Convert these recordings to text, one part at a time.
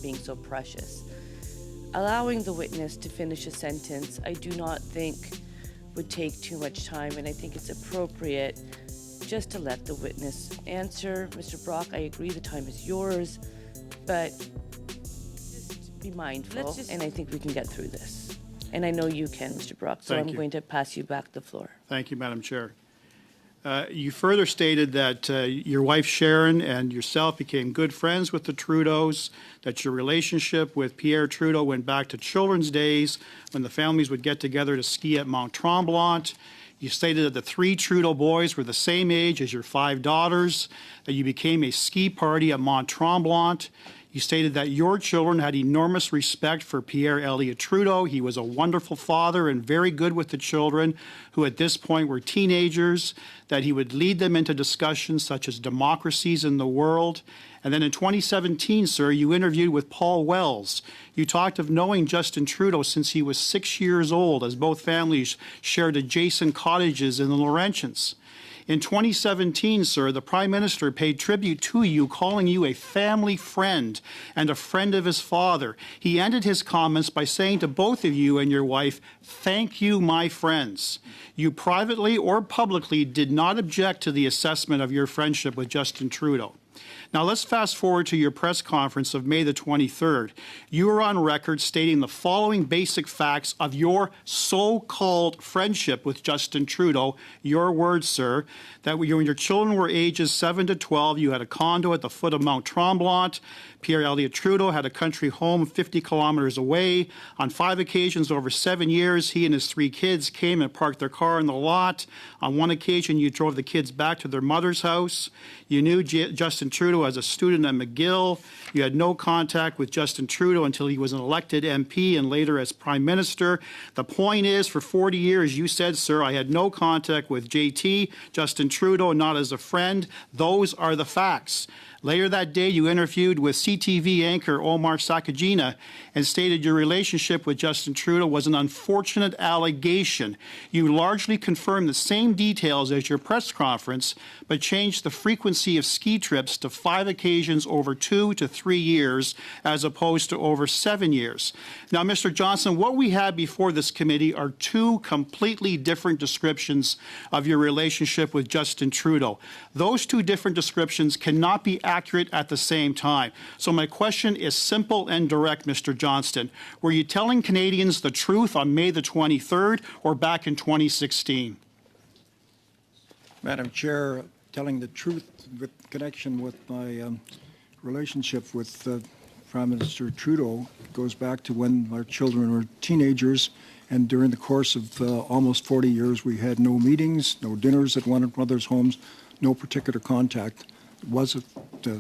being so precious. Allowing the witness to finish a sentence, I do not think would take too much time, and I think it's appropriate just to let the witness answer. Mr. Brock, I agree the time is yours, but just be mindful, and I think we can get through this. And I know you can, Mr. Brock, so I'm going to pass you back the floor. Thank you, Madam Chair. You further stated that your wife Sharon and yourself became good friends with the Trudeaus, that your relationship with Pierre Trudeau went back to children's days when the families would get together to ski at Mount Tremblant. You stated that the 3 Trudeau boys were the same age as your 5 daughters, that you became a ski party at Mont Tremblant. You stated that your children had enormous respect for Pierre Elliott Trudeau. He was a wonderful father and very good with the children, who at this point were teenagers, that he would lead them into discussions such as democracies in the world. And then in 2017, sir, you interviewed with Paul Wells. You talked of knowing Justin Trudeau since he was 6 years old, as both families shared adjacent cottages in the Laurentians. In 2017, sir, the Prime Minister paid tribute to you, calling you a family friend and a friend of his father. He ended his comments by saying to both of you and your wife, "Thank you, my friends." You privately or publicly did not object to the assessment of your friendship with Justin Trudeau. Now let's fast forward to your press conference of May the 23rd. You were on record stating the following basic facts of your so-called friendship with Justin Trudeau. Your words, sir, that when your children were ages 7 to 12, you had a condo at the foot of Mount Tremblant. Pierre Elliott Trudeau had a country home 50 kilometers away. On 5 occasions over 7 years, he and his 3 kids came and parked their car in the lot. On 1 occasion, you drove the kids back to their mother's house. You knew Justin Trudeau as a student at McGill. You had no contact with Justin Trudeau until he was an elected MP and later as Prime Minister. The point is, for 40 years, you said, sir, I had no contact with JT, Justin Trudeau, not as a friend. Those are the facts. Later that day, you interviewed with CTV anchor Omar Sakajina and stated your relationship with Justin Trudeau was an unfortunate allegation. You largely confirmed the same details as your press conference, but changed the frequency of ski trips to 5 occasions over 2 to 3 years, as opposed to over 7 years. Now, Mr. Johnston, what we have before this committee are 2 completely different descriptions of your relationship with Justin Trudeau. Those 2 different descriptions cannot be accurate at the same time. So my question is simple and direct, Mr. Johnston. Were you telling Canadians the truth on May the 23rd or back in 2016? Madam Chair, telling the truth with connection with my relationship with Prime Minister Trudeau goes back to when our children were teenagers, and during the course of almost 40 years we had no meetings, no dinners at one another's homes, no particular contact. Was a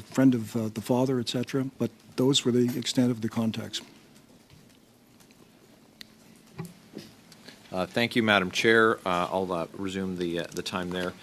friend of the father, etc., but those were the extent of the contacts. Thank you, Madam Chair. I'll resume the time there.